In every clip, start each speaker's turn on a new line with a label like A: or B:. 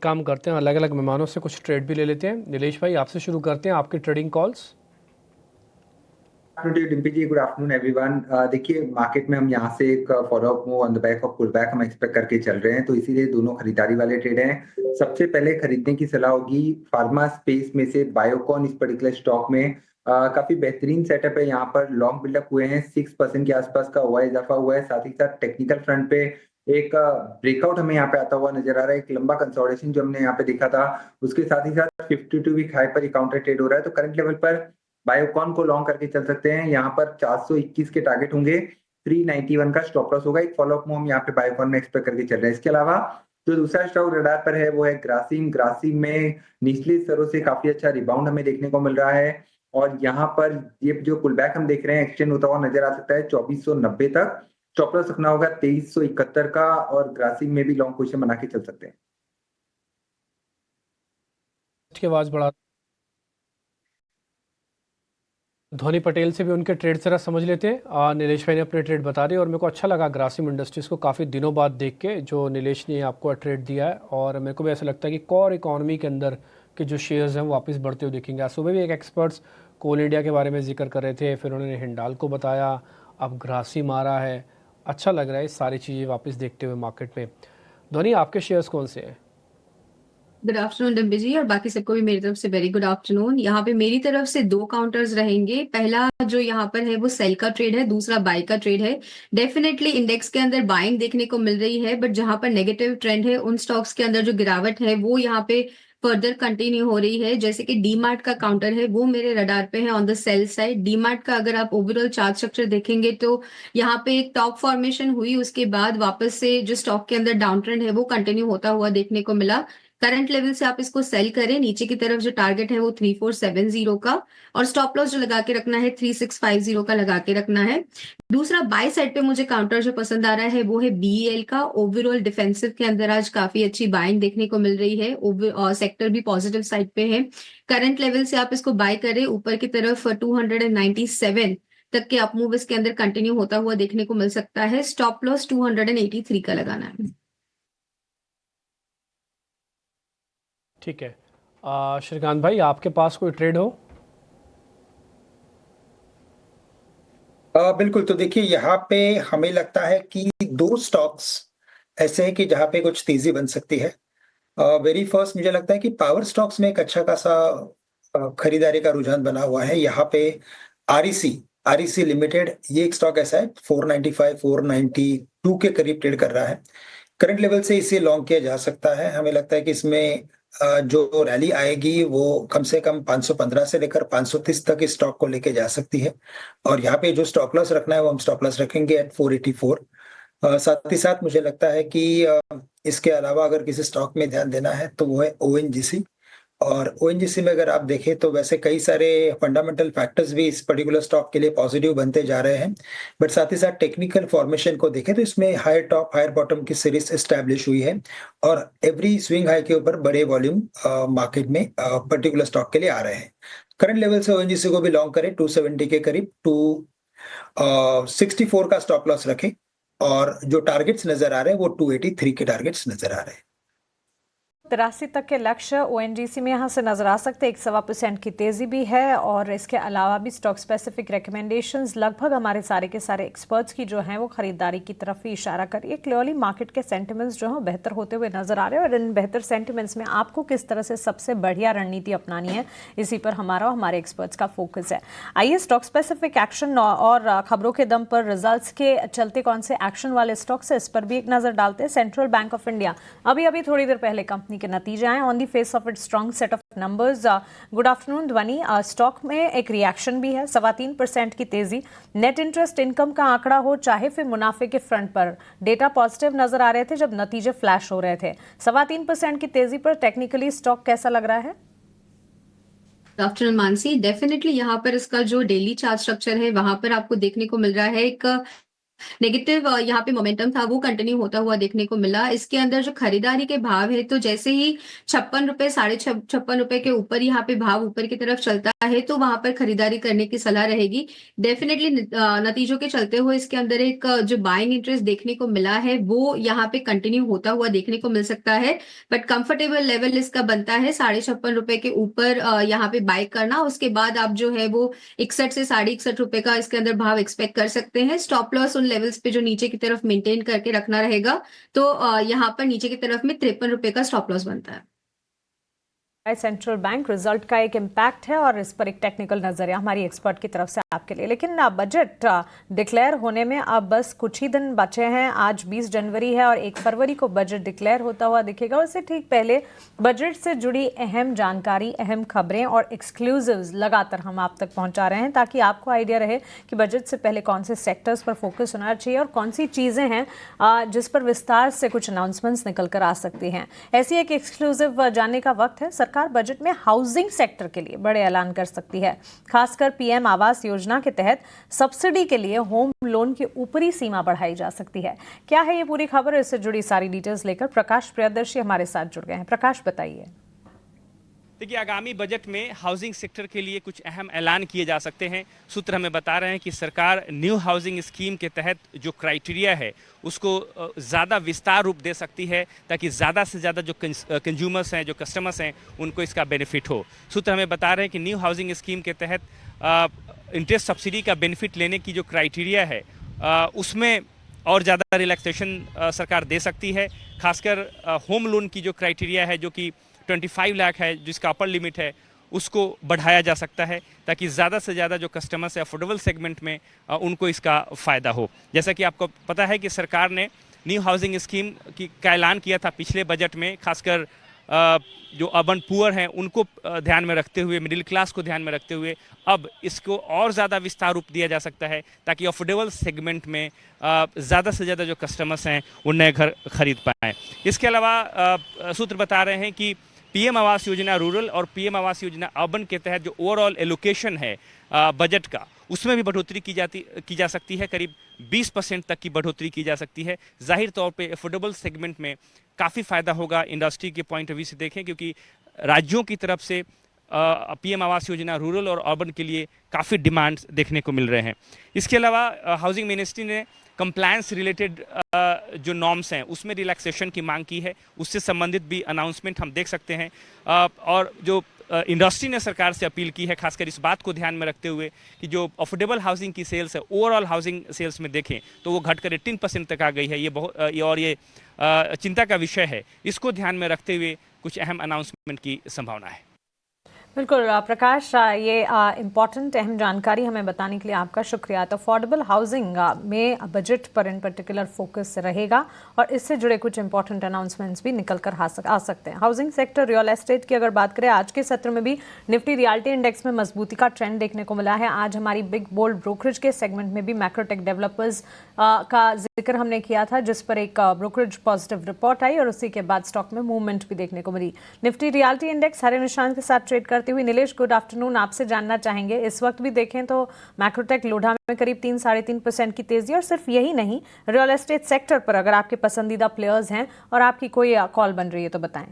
A: काम करते हैं, अलग अलग मेहमानों से कुछ ट्रेड भी ले लेते हैं। नीलेश भाई, आपसे शुरू करते हैं आपकी trading calls.
B: Afternoon Dimpy ji, good afternoon everyone. देखिए, मार्केट में हम यहाँ से एक follow up move on the back of pull back हम एक्सपेक्ट करके चल रहे हैं, तो इसीलिए दोनों खरीदारी वाले ट्रेड हैं। सबसे पहले खरीदने की सलाह होगी फार्मा स्पेस में से बायोकॉन। इस पर्टिकुलर स्टॉक में काफी बेहतरीन सेटअप है। यहाँ पर लॉन्ग बिल्डअप हुए हैं, 6% के आसपास का हुआ इजाफा हुआ है। साथ ही साथ टेक्निकल फ्रंट पे एक ब्रेकआउट हमें यहाँ पे आता हुआ नजर आ रहा है। एक लंबा कंसोलिडेशन जो हमने यहाँ पे देखा था, उसके साथ ही साथ 52 वीक हाई पर ही काउंटर ट्रेड हो रहा है। तो करंट लेवल पर बायोकॉन को लॉन्ग करके चल सकते हैं। यहाँ पर 421 के टारगेट होंगे, 391 का स्टॉप लॉस होगा। एक फॉलोअप मूव हम यहाँ पे बायोकॉन में एक्सपेक्ट करके चल रहे हैं। इसके अलावा जो दूसरा स्टॉक रडार पर है वो है ग्रासिम। ग्रासिम में निचले स्तरों से काफी अच्छा रिबाउंड हमें देखने को मिल रहा है, और यहाँ पर ये जो पुल बैक हम देख रहे हैं एक्सटेंड होता हुआ नजर आ सकता है 2490 तक। स्टॉप लॉस रखना होगा 2371 का, और ग्रासिम में भी लॉन्ग पोजीशन बना के चल सकते हैं।
A: की आवाज़ बढ़ा। धोनी पटेल से भी उनके ट्रेड जरा समझ लेते हैं। नीलेश भाई ने अपने ट्रेड बता दिए और मेरे को अच्छा लगा ग्रासिम इंडस्ट्रीज़ को काफ़ी दिनों बाद देख के, जो नीलेश ने आपको ट्रेड दिया है। और मेरे को भी ऐसा लगता है कि कोर इकोनॉमी के अंदर के जो शेयर्स हैं वो वापस बढ़ते हुए दिखेंगे। आज सुबह भी एक एक्सपर्ट्स कोल इंडिया के बारे में जिक्र कर रहे थे, फिर उन्होंने हिंडाल को बताया, अब ग्रासिम आ रहा है। अच्छा लग रहा है सारी चीज़ें वापस देखते हुए मार्केट में। धोनी, आपके शेयर्स कौन से हैं?
C: गुड आफ्टरनून डिम्पी जी, और बाकी सबको भी मेरी तरफ से वेरी गुड आफ्टरनून। यहाँ पे मेरी तरफ से दो काउंटर्स रहेंगे। पहला जो यहाँ पर है वो सेल का ट्रेड है, दूसरा बाय का ट्रेड है। डेफिनेटली इंडेक्स के अंदर बाइंग देखने को मिल रही है, बट जहां पर नेगेटिव ट्रेंड है उन स्टॉक्स के अंदर जो गिरावट है वो यहाँ पे फर्दर कंटिन्यू हो रही है। जैसे कि डीमार्ट का काउंटर है वो मेरे रडार पे है on the sell side. DMart का अगर आप ओवरऑल चार्ट स्ट्रक्चर देखेंगे तो यहाँ पे एक टॉप फॉर्मेशन हुई, उसके बाद वापस से जो स्टॉक के अंदर डाउन ट्रेंड है वो कंटिन्यू होता हुआ देखने को मिला। करंट लेवल से आप इसको सेल करें। नीचे की तरफ जो टारगेट है वो 3470 का, और स्टॉप लॉस जो लगा के रखना है 3650 का लगा के रखना है। दूसरा बाय साइड पे मुझे काउंटर जो पसंद आ रहा है वो है बीईएल का। ओवरऑल डिफेंसिव के अंदर आज काफी अच्छी बाइंग देखने को मिल रही है, और सेक्टर भी पॉजिटिव साइड पे है। करंट लेवल से आप इसको बाय करें। ऊपर की तरफ 297 तक के अपमूव इसके अंदर कंटिन्यू होता हुआ देखने को मिल सकता है। स्टॉप लॉस 283 का लगाना है।
A: ठीक है। श्रीकांत भाई, आपके पास कोई ट्रेड हो?
D: बिल्कुल। तो देखिए, यहाँ पे हमें लगता है कि दो स्टॉक्स ऐसे हैं कि जहाँ पे कुछ तेजी बन सकती है। वेरी फर्स्ट मुझे लगता है कि पावर स्टॉक्स में एक अच्छा खासा खरीदारी का रुझान बना हुआ है। यहाँ पे आरईसी आरईसी लिमिटेड, ये एक स्टॉक ऐसा है 495 492 के करीब ट्रेड कर रहा है। करंट लेवल से इसे लॉन्ग किया जा सकता है। हमें लगता है कि इसमें जो रैली आएगी वो कम से कम 515 से लेकर 530 तक इस स्टॉक को लेके जा सकती है। और यहाँ पे जो स्टॉप लॉस रखना है वो हम स्टॉप लॉस रखेंगे एट 484। साथ ही साथ मुझे लगता है कि इसके अलावा अगर किसी स्टॉक में ध्यान देना है तो वो है ओएनजीसी। और ओएनजीसी में अगर आप देखें तो वैसे कई सारे फंडामेंटल फैक्टर्स भी इस पर्टिकुलर स्टॉक के लिए पॉजिटिव बनते जा रहे हैं। बट साथ ही साथ टेक्निकल फॉर्मेशन को देखें तो इसमें हायर टॉप हायर बॉटम की सीरीज एस्टैब्लिश हुई है, और एवरी स्विंग हाई के ऊपर बड़े वॉल्यूम मार्केट में पर्टिकुलर स्टॉक के लिए आ रहे हैं। करंट लेवल से ओएनजीसी को भी लॉन्ग करें 270 के करीब, 264 का स्टॉप लॉस रखें, और जो टारगेट्स नजर आ रहे हैं वो 283 के टारगेट्स नजर आ रहे हैं।
E: 83 तक के लक्ष्य ओएनजीसी में यहाँ से नजर आ सकते हैं। 1.25% की तेजी भी है, और इसके अलावा भी स्टॉक स्पेसिफिक रिकमेंडेशंस लगभग हमारे सारे के सारे एक्सपर्ट्स की जो हैं वो खरीदारी की तरफ ही इशारा कर रही है। क्लियरली मार्केट के सेंटिमेंट्स जो हैं बेहतर होते हुए नजर आ रहे हैं, और इन बेहतर सेंटिमेंट्स में आपको किस तरह से सबसे बढ़िया रणनीति अपनानी है, इसी पर हमारा और हमारे एक्सपर्ट्स का फोकस है। आइए स्टॉक स्पेसिफिक एक्शन और खबरों के दम पर रिजल्ट्स के चलते कौन से एक्शन वाले स्टॉक्स है इस पर भी एक नजर डालते हैं। सेंट्रल बैंक ऑफ इंडिया, अभी थोड़ी देर पहले कंपनी के नतीजे आए on the face of it strong set of numbers. Good afternoon ध्वनि। स्टॉक में एक रिएक्शन भी है, 3.25% की तेजी। नेट इंटरेस्ट इनकम का आंकड़ा हो चाहे फिर मुनाफे के फ्रंट पर डेटा पॉजिटिव नजर आ रहे थे जब नतीजे फ्लैश हो रहे थे। 3.25% की तेजी पर टेक्निकली स्टॉक कैसा लग रहा है?
C: आफ्टरनून मानसी, डेफिनेटली यहाँ पर इसका जो डेली चार्ट स्ट्रक्चर है वहां पर आपको देखने को मिल रहा है एक नेगेटिव यहाँ पे मोमेंटम था वो कंटिन्यू होता हुआ देखने को मिला। इसके अंदर जो खरीदारी के भाव है तो जैसे ही 56 रुपए, साढ़े 56 रुपए के ऊपर यहाँ पे भाव ऊपर की तरफ चलता है तो वहां पर खरीदारी करने की सलाह रहेगी। डेफिनेटली नतीजों के चलते हुए इसके अंदर एक जो बाइंग इंटरेस्ट देखने को मिला है वो यहाँ पे कंटिन्यू होता हुआ देखने को मिल सकता है। बट कंफर्टेबल लेवल इसका बनता है 56.5 रुपए के ऊपर यहाँ पे बाय करना। उसके बाद आप जो है वो 61 से 61.5 रुपए का इसके अंदर भाव एक्सपेक्ट कर सकते हैं। स्टॉप लॉस उन लेवल्स पे जो नीचे की तरफ मेंटेन करके रखना रहेगा। तो यहाँ पर नीचे की तरफ में 53 रुपए का स्टॉप लॉस बनता है।
E: सेंट्रल बैंक रिजल्ट का एक इम्पैक्ट है और इस पर एक टेक्निकल नजरिया हमारी एक्सपर्ट की तरफ से आपके लिए। लेकिन बजट डिक्लेयर होने में अब बस कुछ ही दिन बचे हैं। आज 20 जनवरी है और 1 फरवरी को बजट डिक्लेयर होता हुआ दिखेगा। उससे ठीक पहले बजट से जुड़ी अहम जानकारी, अहम खबरें और एक्सक्लूसिव्स लगातार हम आप तक पहुंचा रहे हैं ताकि आपको आइडिया रहे कि बजट से पहले कौन से सेक्टर्स पर फोकस होना चाहिए और कौन सी चीज़ें हैं जिस पर विस्तार से कुछ अनाउंसमेंट्स निकल कर आ सकती हैं। ऐसी एक एक्सक्लूसिव जानने का वक्त है। सरकार बजट में हाउसिंग सेक्टर के लिए बड़े ऐलान कर सकती है। खासकर पीएम आवास योजना के तहत सब्सिडी के लिए होम लोन की ऊपरी सीमा बढ़ाई जा सकती है। क्या है ये पूरी खबर? इससे जुड़ी सारी डिटेल्स लेकर प्रकाश प्रियदर्शी हमारे साथ जुड़ गए हैं। प्रकाश, बताइए।
F: देखिए, आगामी बजट में हाउसिंग सेक्टर के लिए कुछ अहम ऐलान किए जा सकते हैं। सूत्र हमें बता रहे हैं कि सरकार न्यू हाउसिंग स्कीम के तहत जो क्राइटेरिया है उसको ज़्यादा विस्तार रूप दे सकती है ताकि ज़्यादा से ज़्यादा जो कंज्यूमर्स हैं, जो कस्टमर्स हैं, उनको इसका बेनिफिट हो। सूत्र हमें बता रहे हैं कि न्यू हाउसिंग स्कीम के तहत इंटरेस्ट सब्सिडी का बेनिफिट लेने की जो क्राइटेरिया है उसमें और ज़्यादा रिलैक्सेशन सरकार दे सकती है। खासकर होम लोन की जो क्राइटेरिया है जो कि 25 लाख है, जिसका अपर लिमिट है, उसको बढ़ाया जा सकता है ताकि ज़्यादा से ज़्यादा जो कस्टमर्स है अफोर्डेबल सेगमेंट में उनको इसका फ़ायदा हो। जैसा कि आपको पता है कि सरकार ने न्यू हाउसिंग स्कीम का ऐलान किया था पिछले बजट में। खासकर जो अर्बन पुअर हैं उनको ध्यान में रखते हुए, मिडिल क्लास को ध्यान में रखते हुए अब इसको और ज़्यादा विस्तार रूप दिया जा सकता है ताकि अफोर्डेबल सेगमेंट में ज़्यादा से ज़्यादा जो कस्टमर्स हैं वो नए घर खरीद पाएँ। इसके अलावा सूत्र बता रहे हैं कि पीएम आवास योजना रूरल और पीएम आवास योजना अर्बन के तहत जो ओवरऑल एलोकेशन है बजट का, उसमें भी बढ़ोतरी की जा सकती है। करीब 20% तक की बढ़ोतरी की जा सकती है। जाहिर तौर पे अफोर्डेबल सेगमेंट में काफ़ी फ़ायदा होगा इंडस्ट्री के पॉइंट ऑफ व्यू से देखें, क्योंकि राज्यों की तरफ से पीएम आवास योजना रूरल और अर्बन के लिए काफ़ी डिमांड्स देखने को मिल रहे हैं। इसके अलावा हाउसिंग मिनिस्ट्री ने कंप्लायंस रिलेटेड जो नॉर्म्स हैं उसमें रिलैक्सेशन की मांग की है। उससे संबंधित भी अनाउंसमेंट हम देख सकते हैं। और जो इंडस्ट्री ने सरकार से अपील की है, खासकर इस बात को ध्यान में रखते हुए कि जो अफोर्डेबल हाउसिंग की सेल्स है ओवरऑल हाउसिंग सेल्स में देखें तो वो घटकर 18% तक आ गई है। ये चिंता का विषय है। इसको ध्यान में रखते हुए कुछ अहम अनाउंसमेंट की संभावना है।
E: बिल्कुल प्रकाश, ये इम्पॉर्टेंट अहम जानकारी हमें बताने के लिए आपका शुक्रिया। तो अफोर्डेबल हाउसिंग में बजट पर इन पर्टिकुलर फोकस रहेगा और इससे जुड़े कुछ इंपॉर्टेंट अनाउंसमेंट्स भी निकल कर आ सकते हैं। हाउसिंग सेक्टर, रियल एस्टेट की अगर बात करें, आज के सत्र में भी निफ्टी रियल्टी इंडेक्स में मजबूती का ट्रेंड देखने को मिला है। आज हमारी बिग बोल्ड ब्रोकरेज के सेगमेंट में भी मैक्रोटेक डेवलपर्स का जिक्र हमने किया था, जिस पर एक ब्रोकरेज पॉजिटिव रिपोर्ट आई और उसी के बाद स्टॉक में मूवमेंट भी देखने को मिली। निफ्टी रियल्टी इंडेक्स हरे निशान के साथ ट्रेड करते हुए। Nilesh, good afternoon. आपसे जानना चाहेंगे, इस वक्त भी देखें तो मैक्रोटेक लोढ़ा में करीब 3-3.5% की तेजी, और सिर्फ यही नहीं, रियल एस्टेट सेक्टर पर अगर आपके पसंदीदा प्लेयर्स हैं और आपकी कोई कॉल बन रही है तो बताएं।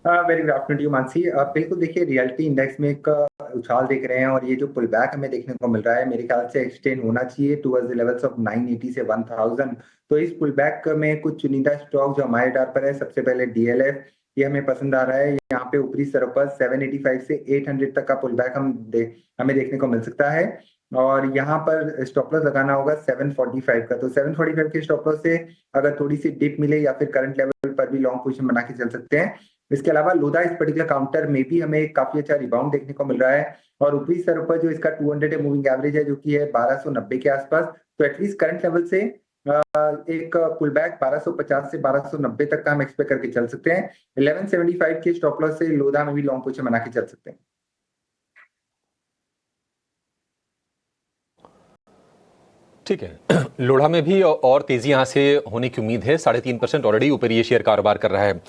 B: Very good afternoon Mansi. बिल्कुल, देखिए रियलिटी इंडेक्स में एक उछाल देख रहे हैं और ये जो पुल बैक हमें देखने को मिल रहा है मेरे ख्याल से एक्सटेंड होना चाहिए टुवर्ड्स द लेवल्स ऑफ 980 से 1000। तो इस पुल बैक में कुछ चुनिंदा स्टॉक जो हमारे डार पर है, सबसे पहले डीएलएफ, ये हमें पसंद आ रहा है। यहाँ पे ऊपरी स्तर पर 785 से 800 तक का पुल बैक हमें देखने को मिल सकता है और यहाँ पर स्टॉप लॉस लगाना होगा 745 का। तो 745 के स्टॉप लॉस से अगर थोड़ी सी डिप मिले या फिर करंट लेवल पर भी लॉन्ग पोजीशन बना के चल सकते हैं। इसके अलावा लोधा इस पर्टिकुलर काउंटर में भी हमें काफी अच्छा रिबाउंड देखने को मिल रहा है और ऊपरी स्तर पर जो इसका 200 मूविंग एवरेज है जो कि है 1290 के आसपास, तो एटलीस्ट करंट लेवल से एक पुल बैक 1250 से 1290 तक का हम एक्सपेक्ट करके चल सकते हैं। 1175 के स्टॉप लॉस से लोधा में भी लॉन्ग पोजीशन बना के चल सकते हैं।
G: ठीक है, लोढ़ा में भी और तेजी यहां से होने की उम्मीद है। 3.5% ऑलरेडी ऊपर ये शेयर कारोबार कर रहा है।